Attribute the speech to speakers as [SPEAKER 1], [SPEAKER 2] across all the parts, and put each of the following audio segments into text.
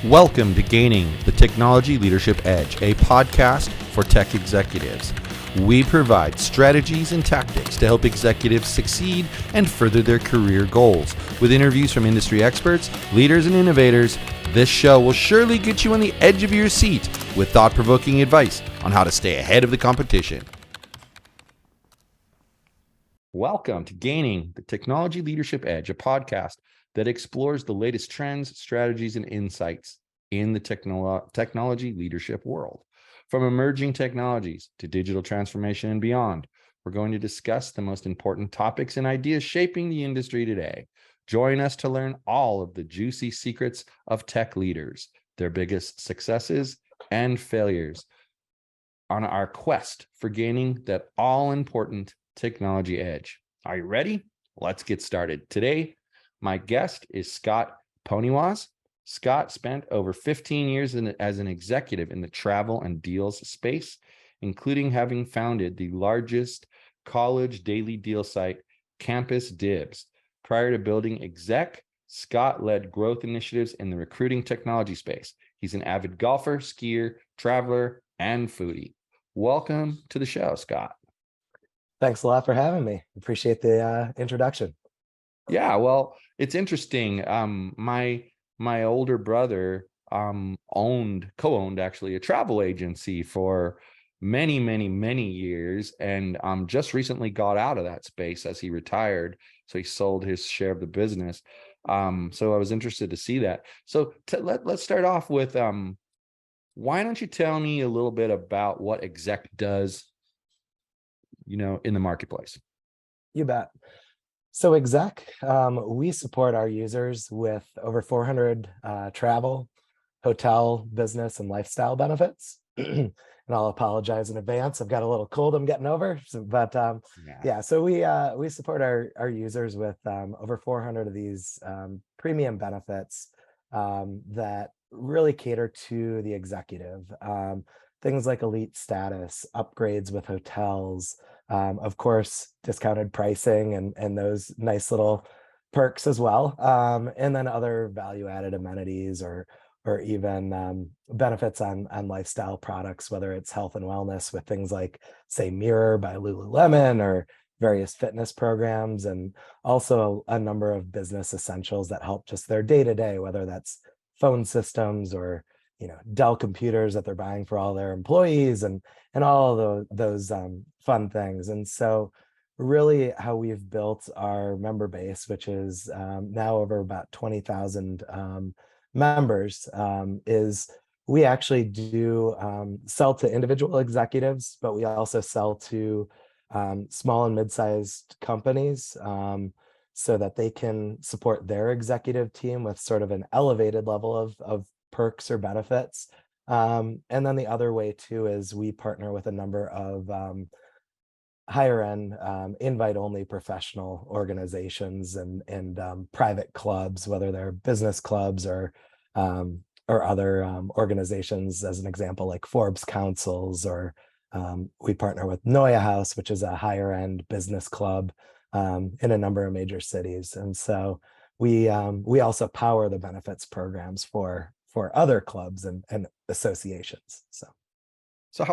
[SPEAKER 1] Welcome to Gaining the Technology Leadership Edge, a podcast for tech executives. We provide strategies and tactics to help executives succeed and further their career goals. With interviews from industry experts, leaders, and innovators, this show will surely get you on the edge of your seat with thought-provoking advice on how to stay ahead of the competition. Welcome to Gaining the Technology Leadership Edge, a podcast that explores the latest trends, strategies, and insights in the technology leadership world. From emerging technologies to digital transformation and beyond, we're going to discuss the most important topics and ideas shaping the industry today. Join us to learn all of the juicy secrets of tech leaders, their biggest successes and failures on our quest for gaining that all-important technology edge. Are you ready? Let's get started. Today, my guest is Scott Poniwaz. Scott spent over 15 years as an executive in the travel and deals space, including having founded the largest college daily deal site, Campus Dibs. Prior to building Exec, Scott led growth initiatives in the recruiting technology space. He's an avid golfer, skier, traveler, and foodie. Welcome to the show, Scott.
[SPEAKER 2] Thanks a lot for having me. Appreciate the introduction.
[SPEAKER 1] Yeah, well, it's interesting. My older brother co-owned actually a travel agency for many years, and just recently got out of that space as he retired. So he sold his share of the business. So I was interested to see that. So let's start off with why don't you tell me a little bit about what Exec does, in the marketplace?
[SPEAKER 2] You bet. So Exec, we support our users with over 400 travel, hotel, business, and lifestyle benefits. And I'll apologize in advance. I've got a little cold I'm getting over. So we support our users with over 400 of these premium benefits that really cater to the executive. Things like elite status, upgrades with hotels, of course, discounted pricing and those nice little perks as well. And then other value-added amenities or even benefits on lifestyle products, whether it's health and wellness with things like, say, Mirror by Lululemon or various fitness programs, and also a number of business essentials that help just their day-to-day, whether that's phone systems or Dell computers that they're buying for all their employees and all of those fun things. And so really how we've built our member base, which is now over about 20,000 members, is we actually do sell to individual executives, but we also sell to small and mid-sized companies so that they can support their executive team with sort of an elevated level of perks or benefits. And then the other way too is we partner with a number of higher end invite-only professional organizations and private clubs, whether they're business clubs or other organizations, as an example, like Forbes Councils, or we partner with Noya House, which is a higher end business club in a number of major cities. And so we also power the benefits programs for other clubs and associations. So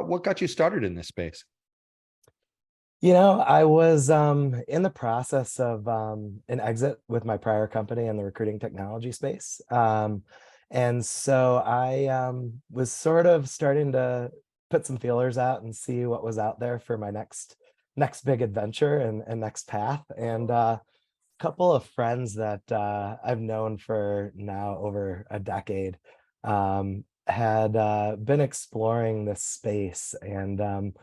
[SPEAKER 1] what got you started in this space?
[SPEAKER 2] I was in the process of an exit with my prior company in the recruiting technology space. And so I was sort of starting to put some feelers out and see what was out there for my next big adventure and next path. And couple of friends that I've known for now over a decade had been exploring this space and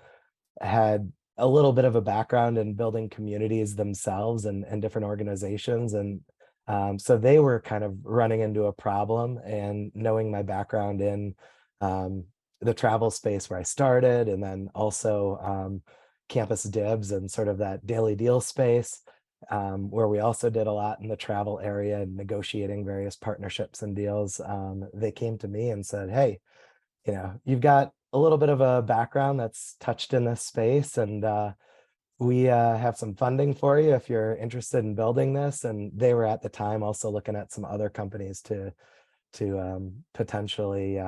[SPEAKER 2] had a little bit of a background in building communities themselves and different organizations. And so they were kind of running into a problem, and knowing my background in the travel space where I started, and then also Campus Dibs and sort of that daily deal space, where we also did a lot in the travel area and negotiating various partnerships and deals. They came to me and said, hey, you've got a little bit of a background that's touched in this space, and we have some funding for you if you're interested in building this. And they were at the time also looking at some other companies to to potentially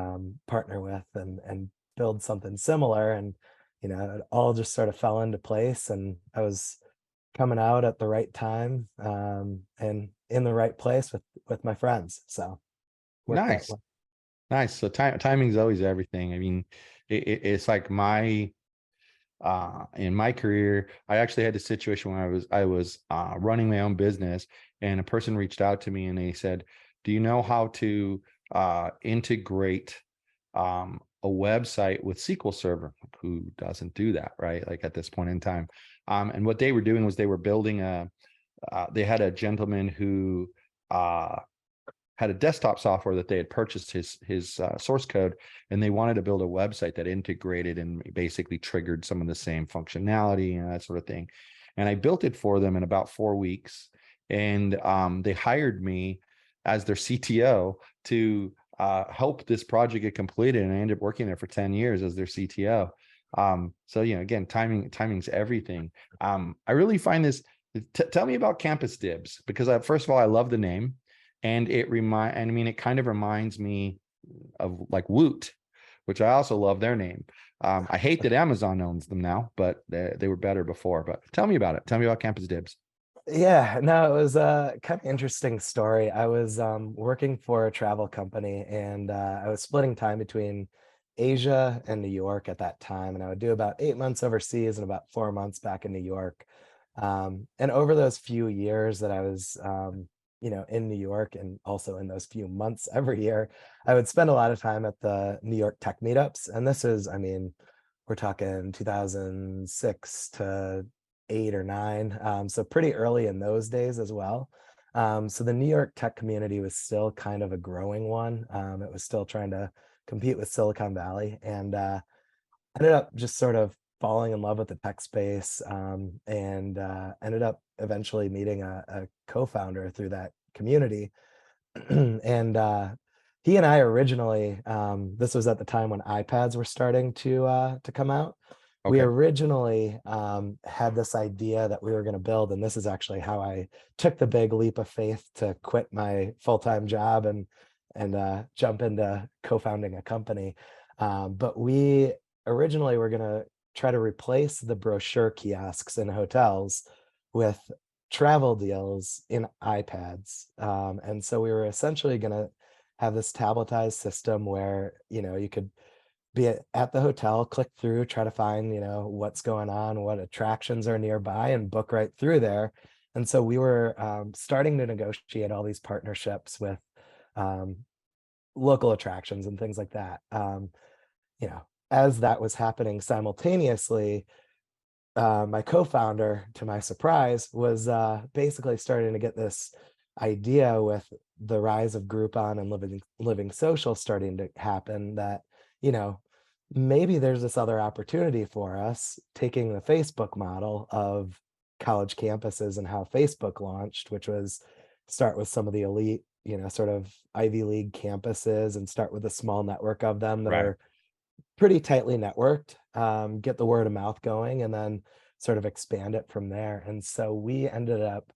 [SPEAKER 2] partner with and build something similar. And it all just sort of fell into place, and I was coming out at the right time, and in the right place with my friends. So worked out
[SPEAKER 1] Nice.
[SPEAKER 2] well.
[SPEAKER 1] Nice. So timing is always everything. I mean, it's like in my career, I actually had a situation where I was running my own business, and a person reached out to me and they said, "Do you know how to integrate a website with SQL Server?" Who doesn't do that, right? Like at this point in time. And what they were doing was they were building they had a gentleman who uh, had a desktop software that they had purchased his source code, and they wanted to build a website that integrated and basically triggered some of the same functionality and that sort of thing. And I built it for them in about 4 weeks, and they hired me as their CTO to help this project get completed, and I ended up working there for 10 years as their CTO. So again, timing's everything. I really find this. Tell me about Campus Dibs, because first of all, I love the name. And it kind of reminds me of like Woot, which I also love their name. I hate that Amazon owns them now, but they were better before. But tell me about it. Tell me about Campus Dibs.
[SPEAKER 2] Yeah, no, it was a kind of interesting story. I was working for a travel company, and I was splitting time between Asia and New York at that time. And I would do about 8 months overseas and about 4 months back in New York. And over those few years that I was, in New York, and also in those few months every year, I would spend a lot of time at the New York tech meetups. And this is, I mean, we're talking 2006 to 8 or 9. So pretty early in those days as well. So the New York tech community was still kind of a growing one. It was still trying to compete with Silicon Valley, and ended up just sort of falling in love with the tech space, and ended up eventually meeting a co-founder through that community. And he and I originally, this was at the time when iPads were starting to come out. We
[SPEAKER 1] Okay.
[SPEAKER 2] originally had this idea that we were going to build, and this is actually how I took the big leap of faith to quit my full-time job and jump into co-founding a company. But we originally were going to try to replace the brochure kiosks in hotels with travel deals in iPads. And so we were essentially going to have this tabletized system where, you could be at the hotel, click through, try to find, what's going on, what attractions are nearby, and book right through there. And so we were starting to negotiate all these partnerships with um, local attractions and things like that. As that was happening simultaneously, my co-founder, to my surprise, was basically starting to get this idea with the rise of Groupon and living social starting to happen, that you know maybe there's this other opportunity for us, taking the Facebook model of college campuses and how Facebook launched, which was start with some of the elite, sort of Ivy League campuses, and start with a small network of them that
[SPEAKER 1] Right.
[SPEAKER 2] are pretty tightly networked, get the word of mouth going, and then sort of expand it from there. And so we ended up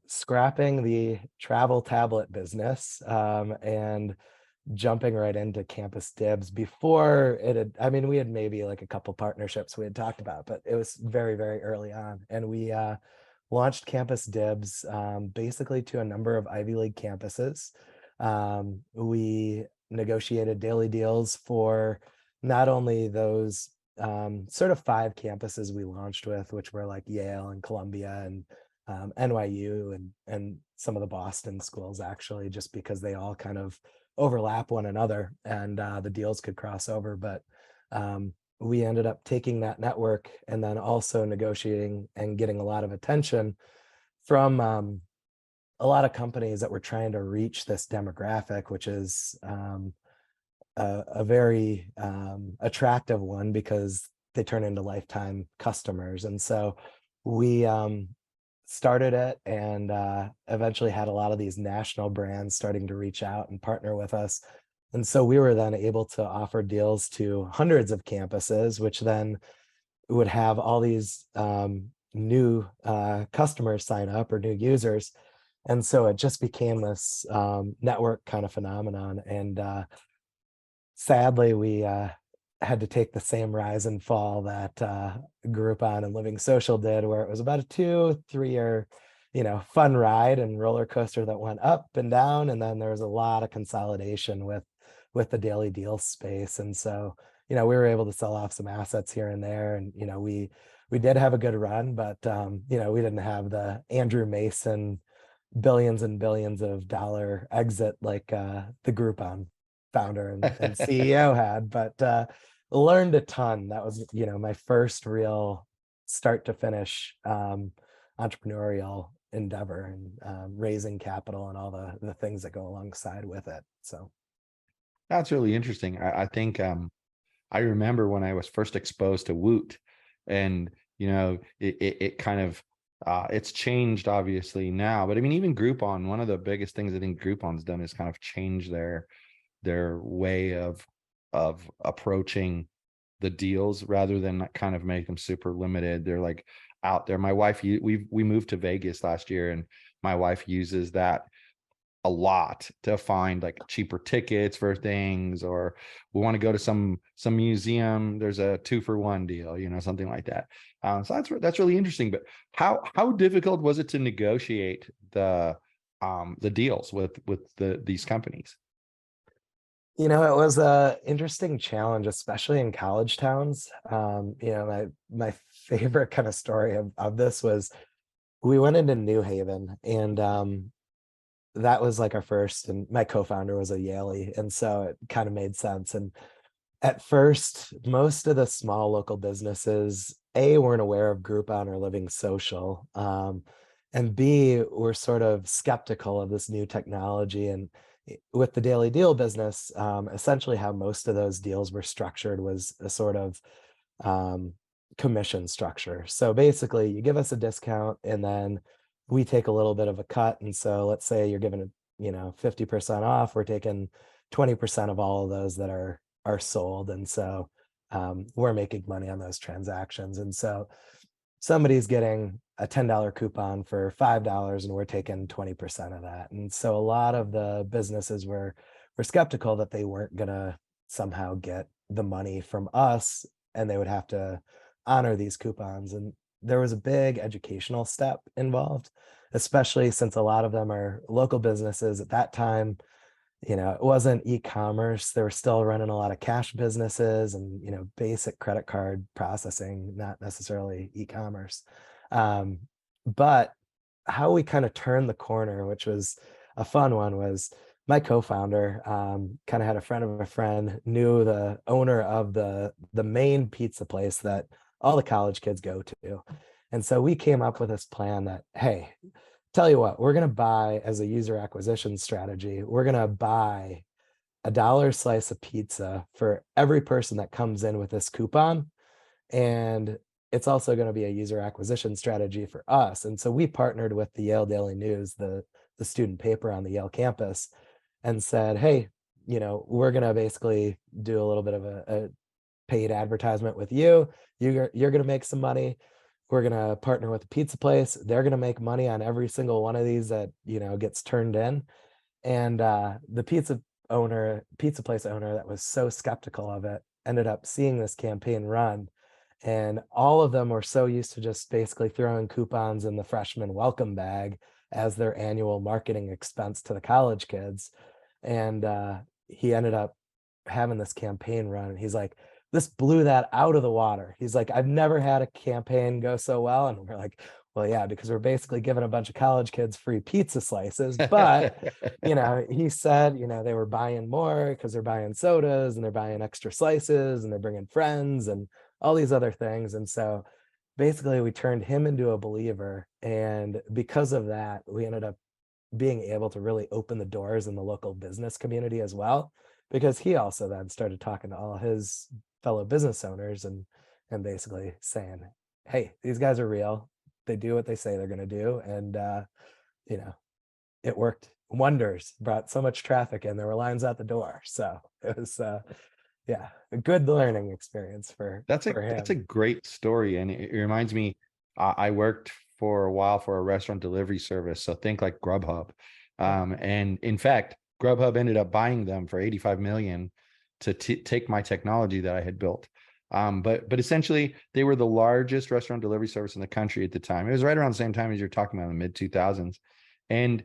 [SPEAKER 2] scrapping the travel tablet business, and jumping right into Campus Dibs before it had, I mean, we had maybe like a couple partnerships we had talked about, but it was very, very early on. And we launched Campus Dibs basically to a number of Ivy League campuses. We negotiated daily deals for not only those sort of 5 campuses we launched with, which were like Yale and Columbia and NYU and some of the Boston schools, actually, just because they all kind of overlap one another, and the deals could cross over. But we ended up taking that network and then also negotiating and getting a lot of attention from a lot of companies that were trying to reach this demographic, which is a very attractive one because they turn into lifetime customers. And so we started it, and eventually had a lot of these national brands starting to reach out and partner with us. And so we were then able to offer deals to hundreds of campuses, which then would have all these new customers sign up, or new users. And so it just became this network kind of phenomenon. And sadly, we had to take the same rise and fall that Groupon and Living Social did, where it was about a 2-3 year, fun ride and roller coaster that went up and down. And then there was a lot of consolidation with the daily deal space. And so, we were able to sell off some assets here and there. And, we did have a good run, but, we didn't have the Andrew Mason billions and billions of dollar exit like the Groupon founder and CEO had, but learned a ton. That was, my first real start to finish entrepreneurial endeavor, and raising capital and all the things that go alongside with it. So
[SPEAKER 1] That's really interesting. I think I remember when I was first exposed to Woot, and it kind of it's changed obviously now, but I mean, even Groupon, one of the biggest things I think Groupon's done is kind of change their way of approaching the deals, rather than kind of make them super limited. They're like out there. My wife, we moved to Vegas last year, and my wife uses that a lot to find like cheaper tickets for things, or we want to go to some museum, there's a 2-for-1 deal, something like that. So that's really interesting. But how difficult was it to negotiate the deals with these companies?
[SPEAKER 2] it was a interesting challenge, especially in college towns. My favorite kind of story of this was we went into New Haven, and that was like our first, and my co-founder was a Yalie, and so it kind of made sense. And at first, most of the small local businesses, A, weren't aware of Groupon or Living Social, and B, were sort of skeptical of this new technology. And with the daily deal business, essentially how most of those deals were structured was a sort of commission structure. So basically, you give us a discount, and then we take a little bit of a cut. And so let's say you're giving it, 50% off, we're taking 20% of all of those that are sold. And so we're making money on those transactions. And so somebody's getting a $10 coupon for $5, and we're taking 20% of that. And so a lot of the businesses were skeptical that they weren't gonna somehow get the money from us, and they would have to honor these coupons. And there was a big educational step involved, especially since a lot of them are local businesses at that time. It wasn't e-commerce. They were still running a lot of cash businesses and, basic credit card processing, not necessarily e-commerce. But how we kind of turned the corner, which was a fun one, was my co-founder kind of had a friend of a friend, knew the owner of the main pizza place that all the college kids go to. And so we came up with this plan that, hey, tell you what, we're going to buy, as a user acquisition strategy, we're going to buy $1 slice of pizza for every person that comes in with this coupon. And it's also going to be a user acquisition strategy for us. And so we partnered with the Yale Daily News, the student paper on the Yale campus, and said, hey, we're going to basically do a little bit of a paid advertisement with you. You're going to make some money. We're going to partner with a pizza place. They're going to make money on every single one of these that, gets turned in. And the pizza place owner that was so skeptical of it ended up seeing this campaign run. And all of them were so used to just basically throwing coupons in the freshman welcome bag as their annual marketing expense to the college kids. And he ended up having this campaign run. And he's like, this blew that out of the water. He's like, I've never had a campaign go so well. And we're like, well, yeah, because we're basically giving a bunch of college kids free pizza slices. But, he said, they were buying more because they're buying sodas and they're buying extra slices and they're bringing friends and all these other things. And so basically we turned him into a believer. And because of that, we ended up being able to really open the doors in the local business community as well, because he also then started talking to all his fellow business owners and basically saying, hey, these guys are real. They do what they say they're going to do. And, it worked wonders, brought so much traffic in, there were lines out the door. So it was, a good learning experience for him.
[SPEAKER 1] That's a great story. And it reminds me, I worked for a while for a restaurant delivery service. So think like Grubhub. And in fact, Grubhub ended up buying them for 85 million to take my technology that I had built. But essentially, they were the largest restaurant delivery service in the country at the time. It was right around the same time as you're talking about in the mid 2000s. And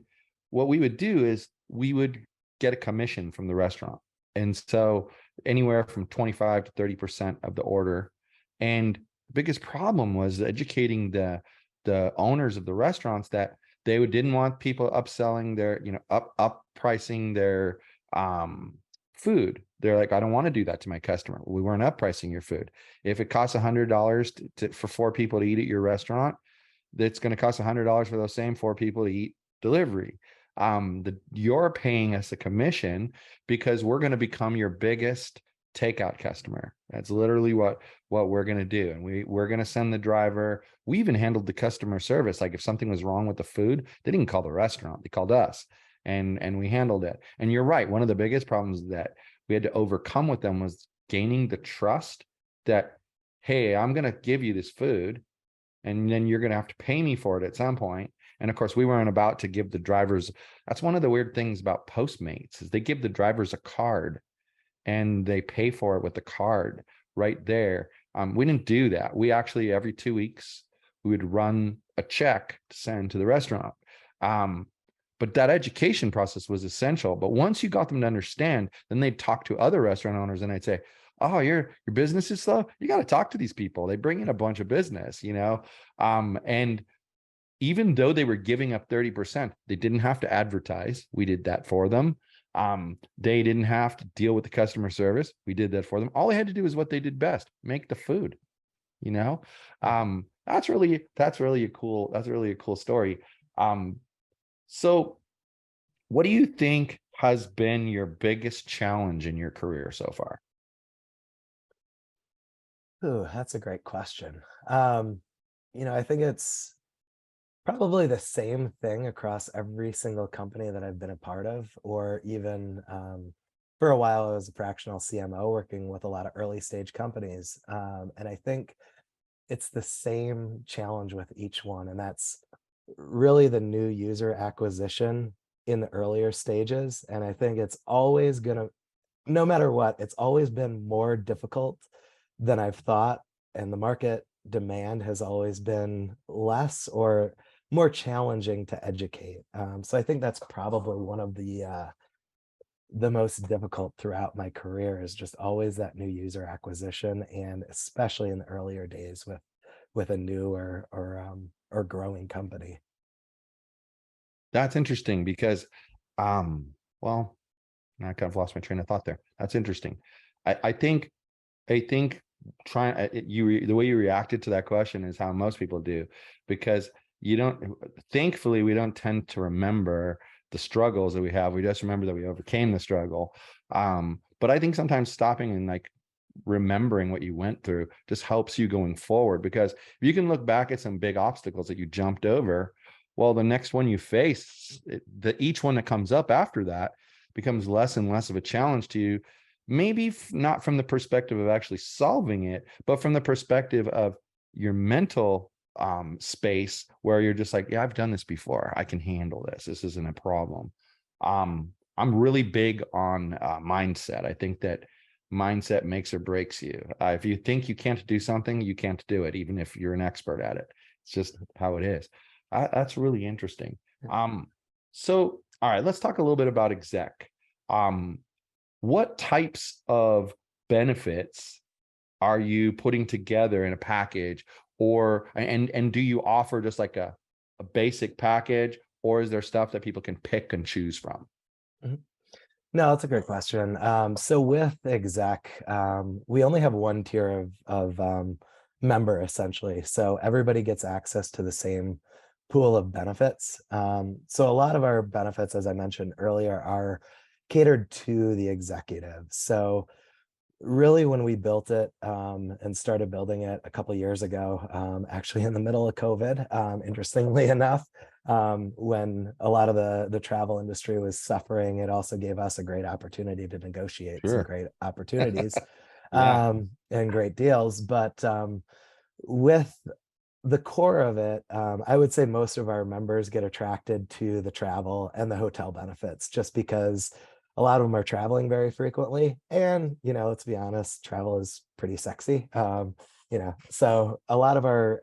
[SPEAKER 1] what we would do is we would get a commission from the restaurant. And so anywhere from 25 to 30% of the order. And the biggest problem was educating the owners of the restaurants that they didn't want people upselling their, up pricing their food. They're like, I don't want to do that to my customer. We weren't up pricing your food. If it costs $100 for 4 people to eat at your restaurant, that's going to cost $100 for those same 4 people to eat delivery. You're paying us a commission because we're going to become your biggest takeout customer. That's literally what we're going to do. And we're going to send the driver. We even handled the customer service. Like if something was wrong with the food, they didn't call the restaurant, they called us, and we handled it. And you're right. One of the biggest problems that we had to overcome with them was gaining the trust that, hey, I'm going to give you this food and then you're going to have to pay me for it at some point. And of course, we weren't about to give the drivers. That's one of the weird things about Postmates is they give the drivers a card and they pay for it with the card right there. We didn't do that. We actually, every 2 weeks, we would run a check to send to the restaurant. But that education process was essential. But once you got them to understand, then they'd talk to other restaurant owners and I'd say, oh, your business is slow. You got to talk to these people. They bring in a bunch of business, and even though they were giving up 30%, they didn't have to advertise. We did that for them. They didn't have to deal with the customer service. We did that for them. All they had to do is what they did best, make the food, that's really a cool story. So what do you think has been your biggest challenge in your career so far?
[SPEAKER 2] Ooh, that's a great question. I think it's probably the same thing across every single company that I've been a part of, or even for a while, I was a fractional CMO working with a lot of early stage companies. And I think it's the same challenge with each one. And that's really the new user acquisition in the earlier stages. And I think it's always going to, no matter what, it's always been more difficult than I've thought. And the market demand has always been less or more challenging to educate. So I think that's probably one of the most difficult throughout my career is just always that new user acquisition, and especially in the earlier days with a new or growing company.
[SPEAKER 1] That's interesting because, well, I kind of lost my train of thought there. That's interesting. I think the way you reacted to that question is how most people do, because thankfully we don't tend to remember the struggles that we have. We just remember that we overcame the struggle. But I think sometimes stopping and like remembering what you went through just helps you going forward, because if you can look back at some big obstacles that you jumped over, well, the next one you face, each one that comes up after that becomes less and less of a challenge to you. Maybe not from the perspective of actually solving it, but from the perspective of your mental space where you're just like, yeah, I've done this before. I can handle this. This isn't a problem. I'm really big on mindset. I think that mindset makes or breaks you. If you think you can't do something, you can't do it, even if you're an expert at it. It's just how it is. That's really interesting. So, all right, let's talk a little bit about Exec. What types of benefits are you putting together in a package, and do you offer just like a basic package, or is there stuff that people can pick and choose from?
[SPEAKER 2] Mhm. No, that's a great question. So with Exec, we only have one tier of member essentially. So everybody gets access to the same pool of benefits. So a lot of our benefits, as I mentioned earlier, are catered to the executive. So really when we built it and started building it a couple of years ago, actually in the middle of COVID, interestingly enough, when a lot of the travel industry was suffering, it also gave us a great opportunity to negotiate some great opportunities
[SPEAKER 1] Yeah.
[SPEAKER 2] and great deals. But with the core of it, I would say most of our members get attracted to the travel and the hotel benefits just because a lot of them are traveling very frequently. And, let's be honest, travel is pretty sexy. So a lot of our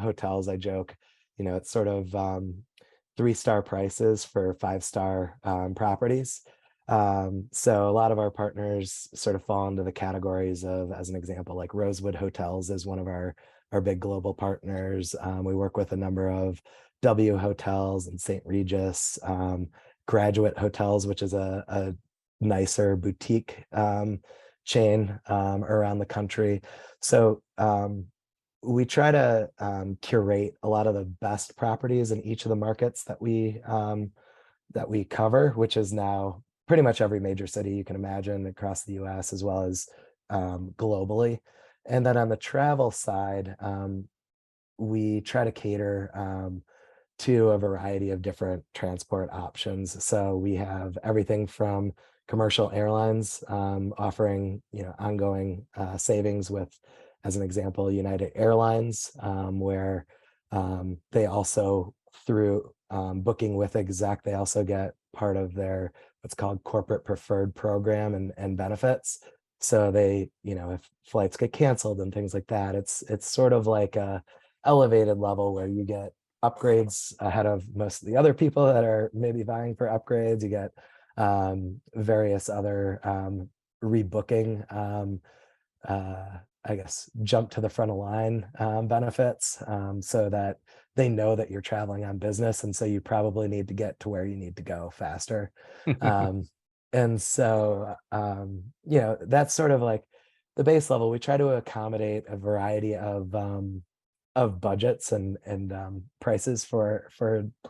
[SPEAKER 2] hotels, I joke, it's sort of 3-star prices for 5-star properties. So a lot of our partners sort of fall into the categories of, as an example, like Rosewood Hotels is one of our big global partners. We work with a number of W hotels and St. Regis, Graduate Hotels, which is a nicer boutique chain around the country. So we try to curate a lot of the best properties in each of the markets that we cover, which is now pretty much every major city you can imagine across the US as well as globally. And then on the travel side, we try to cater to a variety of different transport options. So we have everything from commercial airlines offering, ongoing savings with, as an example, United Airlines, where they also, through booking with Exec, they also get part of their what's called corporate preferred program and benefits. So they, if flights get canceled and things like that, it's sort of like a elevated level where you get upgrades ahead of most of the other people that are maybe vying for upgrades. You get various other rebooking, I guess, jump to the front of line benefits, so that they know that you're traveling on business. And so you probably need to get to where you need to go faster. And so, that's sort of like the base level. We try to accommodate a variety of budgets and prices for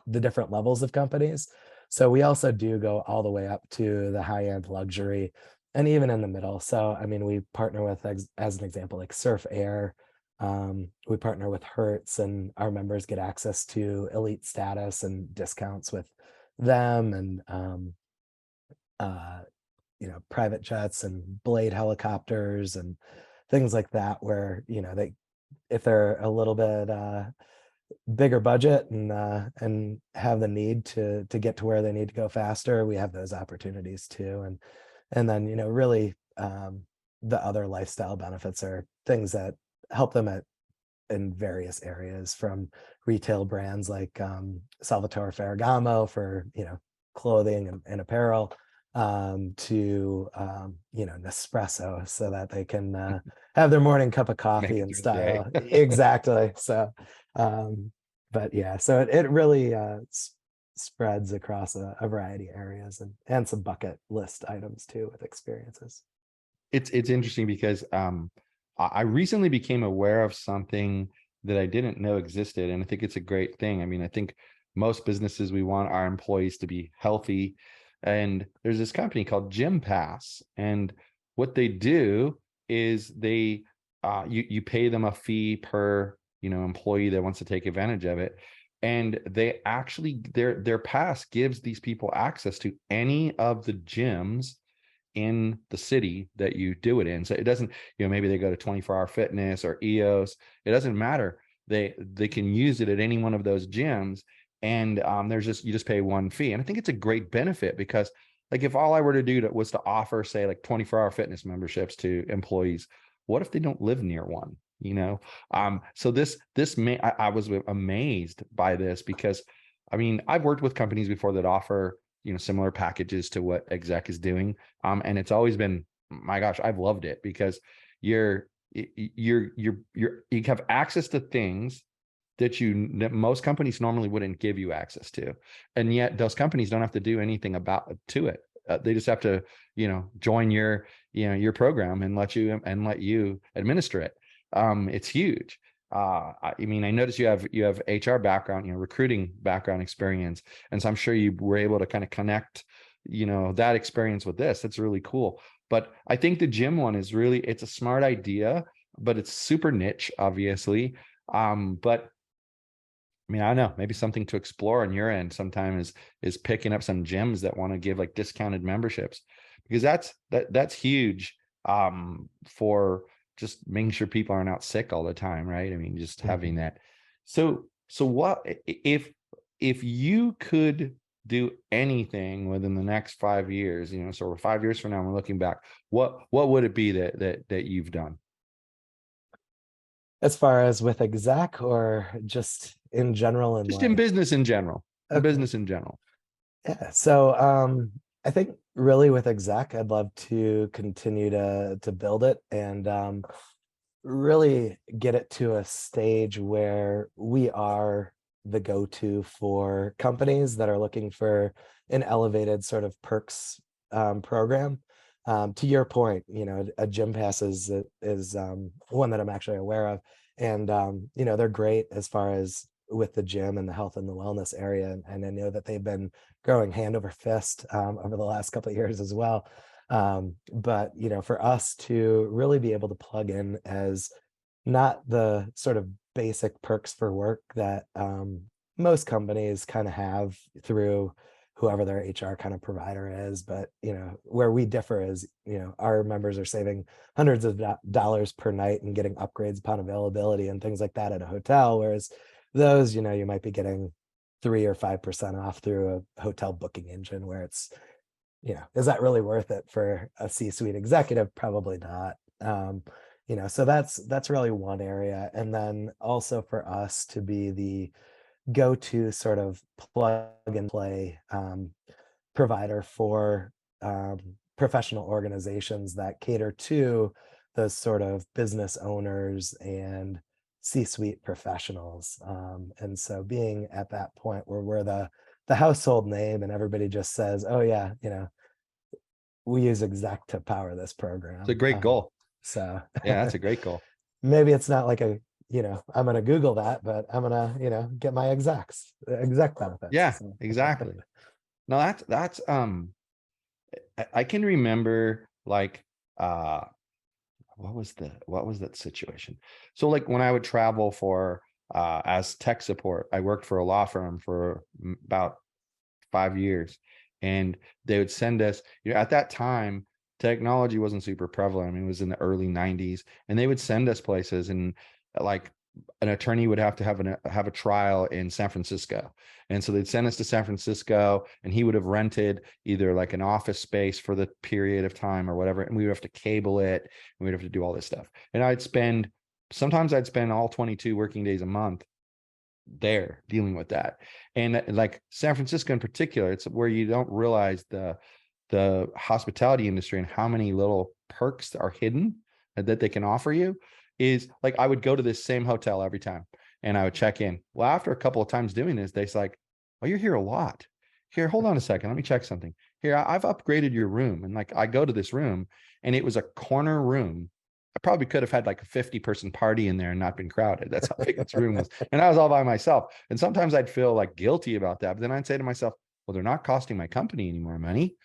[SPEAKER 2] the different levels of companies. So we also do go all the way up to the high end luxury and even in the middle. So, I mean, we partner with, as an example, like Surf Air. We partner with Hertz, and our members get access to elite status and discounts with them, and private jets and Blade helicopters and things like that, where, they, if they're a little bit bigger budget and have the need to get to where they need to go faster, we have those opportunities too. And then, really the other lifestyle benefits are things that help them in various areas, from retail brands like Salvatore Ferragamo for, clothing and apparel, to Nespresso, so that they can have their morning cup of
[SPEAKER 1] Make
[SPEAKER 2] coffee
[SPEAKER 1] it
[SPEAKER 2] in
[SPEAKER 1] through the day.
[SPEAKER 2] style. Exactly. So but yeah, so it really spreads across a variety of areas, and some bucket list items too with experiences.
[SPEAKER 1] It's interesting because I recently became aware of something that I didn't know existed, and I think it's a great thing. I mean, I think most businesses, we want our employees to be healthy, and there's this company called Gym Pass, and what they do is they you pay them a fee per employee that wants to take advantage of it, and they actually, their pass gives these people access to any of the gyms in the city that you do it in. So it doesn't, maybe they go to 24-hour fitness or EOS, it doesn't matter. They can use it at any one of those gyms. And you just pay one fee. And I think it's a great benefit, because like, if all I were to do was to offer, say, like 24-hour fitness memberships to employees, what if they don't live near one? So I was amazed by this, because I mean, I've worked with companies before that offer similar packages to what Exec is doing, and it's always been, my gosh, I've loved it, because you have access to things that most companies normally wouldn't give you access to, and yet those companies don't have to do anything to it. They just have to join your program and let you administer it. It's huge. I mean, I noticed you have HR background, recruiting background experience, and so I'm sure you were able to kind of connect that experience with this. That's really cool. But I think the gym one is really, it's a smart idea, but it's super niche, obviously. But I mean, I don't know, maybe something to explore on your end sometime is picking up some gyms that want to give like discounted memberships, because that's huge for just making sure people aren't out sick all the time, right? I mean, just having that So what if you could do anything within the next 5 years, so we're 5 years from now, we're looking back, what would it be that you've done?
[SPEAKER 2] As far as with Exec or just in general in
[SPEAKER 1] Just in
[SPEAKER 2] life?
[SPEAKER 1] business in general. In
[SPEAKER 2] Okay.
[SPEAKER 1] business in general.
[SPEAKER 2] Yeah. So I think really with Exec, I'd love to continue to build it and really get it to a stage where we are the go-to for companies that are looking for an elevated sort of perks program. To your point, a gym pass is one that I'm actually aware of, and they're great as far as with the gym and the health and the wellness area, and I know that they've been growing hand over fist over the last couple of years as well. But for us to really be able to plug in as not the sort of basic perks for work that most companies kind of have through whoever their HR kind of provider is. But where we differ is, our members are saving hundreds of dollars per night and getting upgrades upon availability and things like that at a hotel, whereas those, you might be getting 3 or 5% off through a hotel booking engine, where it's, is that really worth it for a C-suite executive? Probably not. So that's really one area. And then also for us to be the go-to sort of plug and play provider for professional organizations that cater to those sort of business owners and C-suite professionals. And so being at that point where we're the household name and everybody just says, oh yeah, we use Exec to power this
[SPEAKER 1] It's a
[SPEAKER 2] program.
[SPEAKER 1] great goal.
[SPEAKER 2] So
[SPEAKER 1] Yeah, that's a great goal.
[SPEAKER 2] maybe it's not like I'm going to Google that, but I'm going to, get my exec benefits.
[SPEAKER 1] Yeah,
[SPEAKER 2] So.
[SPEAKER 1] exactly. No, that's I can remember like what was that situation? So like when I would travel for as tech support, I worked for a law firm for about 5 years, and they would send us, at that time technology wasn't super prevalent. I mean, it was in the early 90s, and they would send us places, and like an attorney would have a trial in San Francisco. And so they'd send us to San Francisco, and he would have rented either like an office space for the period of time or whatever, and we would have to cable it, and we'd have to do all this stuff. And sometimes I'd spend all 22 working days a month there dealing with that. And like San Francisco in particular, it's where you don't realize the hospitality industry and how many little perks are hidden that they can offer you. Is like I would go to this same hotel every time, and I would check in. Well, after a couple of times doing this, they're like, oh, you're here a lot. Here, hold on a second, let me check something. Here, I've upgraded your room. And like I go to this room, and it was a corner room. I probably could have had like a 50-person party in there and not been crowded. That's how big this room was. And I was all by myself. And sometimes I'd feel like guilty about that. But then I'd say to myself, well, they're not costing my company any more money.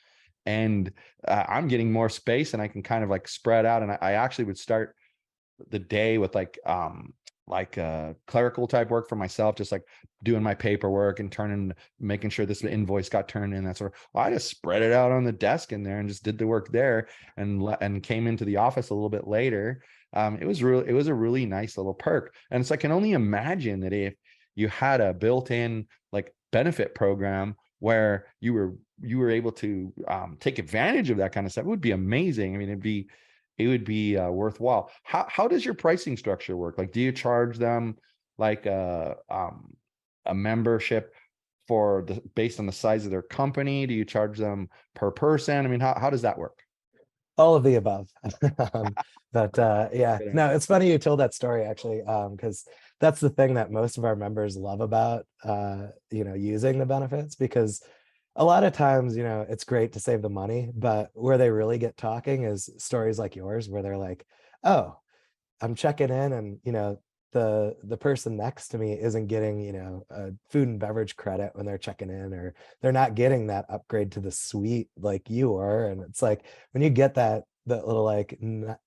[SPEAKER 1] And I'm getting more space, and I can kind of like spread out. And I actually would start the day with like clerical type work for myself, just like doing my paperwork and making sure this invoice got turned in, that sort of. Well, I just spread it out on the desk in there and just did the work there, and came into the office a little bit later. It was a really nice little perk. And so I can only imagine that if you had a built-in like benefit program where you were able to take advantage of that kind of stuff, it would be amazing. I mean, it would be worthwhile. How does your pricing structure work? Like, do you charge them like a membership based on the size of their company? Do you charge them per person? I mean, how does that work?
[SPEAKER 2] All of the above. But yeah, no, it's funny you told that story actually, because that's the thing that most of our members love about using the benefits, because a lot of times, it's great to save the money, but where they really get talking is stories like yours, where they're like, oh, I'm checking in, and the person next to me isn't getting a food and beverage credit when they're checking in, or they're not getting that upgrade to the suite like you are. And it's like when you get that little like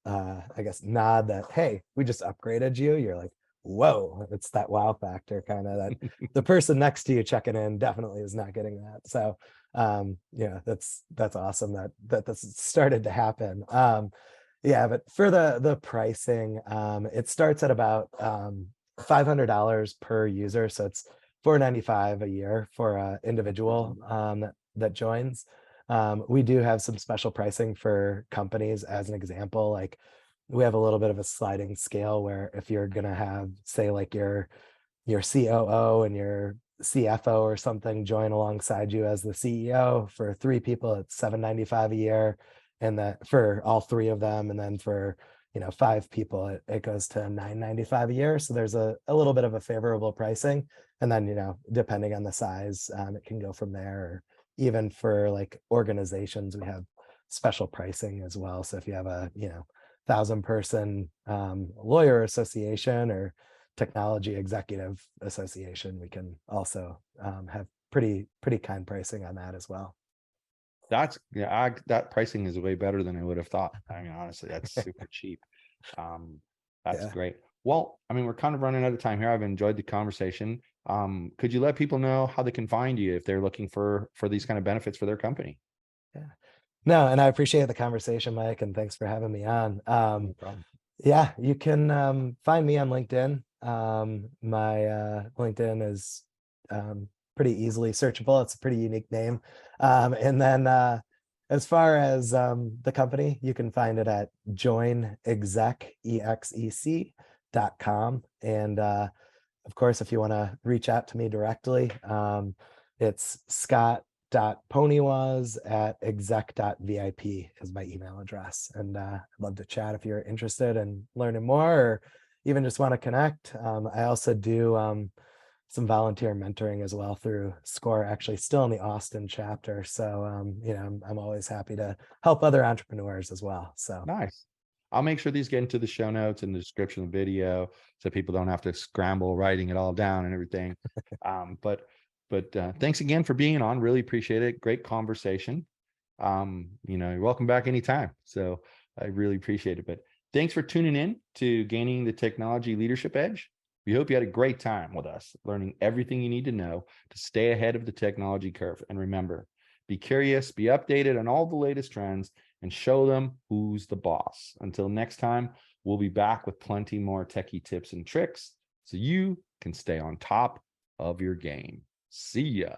[SPEAKER 2] I guess nod that, hey, we just upgraded you, you're like, whoa, it's that wow factor kind of that the person next to you checking in definitely is not getting that. So that's awesome that's started to happen. Yeah, but for the pricing, it starts at about $500 per user. So it's $495 a year for an individual that joins. We do have some special pricing for companies. As an example, like we have a little bit of a sliding scale where if you're going to have, say, like your COO and your CFO or something join alongside you as the CEO, for 3 people, it's $795 a year. And that for all 3 of them, and then for 5 people, it goes to $995 a year. So there's a little bit of a favorable pricing. And then, depending on the size, it can go from there. Or even for like organizations, we have special pricing as well. So if you have a 1,000-person lawyer association or technology executive association, we can also have pretty kind pricing on that as well.
[SPEAKER 1] That pricing is way better than I would have thought. I mean, honestly, that's super cheap. That's great. Well, I mean, we're kind of running out of time here. I've enjoyed the conversation. Could you let people know how they can find you if they're looking for these kind of benefits for their company?
[SPEAKER 2] Yeah. No, and I appreciate the conversation, Mike, and thanks for having me on.
[SPEAKER 1] No problem.
[SPEAKER 2] Yeah, you can find me on LinkedIn. My LinkedIn is pretty easily searchable. It's a pretty unique name. And then as far as the company, you can find it at joinexec.com. And of course, if you want to reach out to me directly, it's scott.ponywaz@exec.vip is my email address. And I'd love to chat if you're interested in learning more, or even just want to connect. I also do some volunteer mentoring as well through SCORE, actually still in the Austin chapter. So, I'm always happy to help other entrepreneurs as well. So
[SPEAKER 1] nice. I'll make sure these get into the show notes and the description of the video so people don't have to scramble writing it all down and everything. But thanks again for being on. Really appreciate it. Great conversation. You're welcome back anytime. So I really appreciate it. But thanks for tuning in to Gaining the Technology Leadership Edge. We hope you had a great time with us, learning everything you need to know to stay ahead of the technology curve. And remember, be curious, be updated on all the latest trends, and show them who's the boss. Until next time, we'll be back with plenty more techie tips and tricks so you can stay on top of your game. See ya.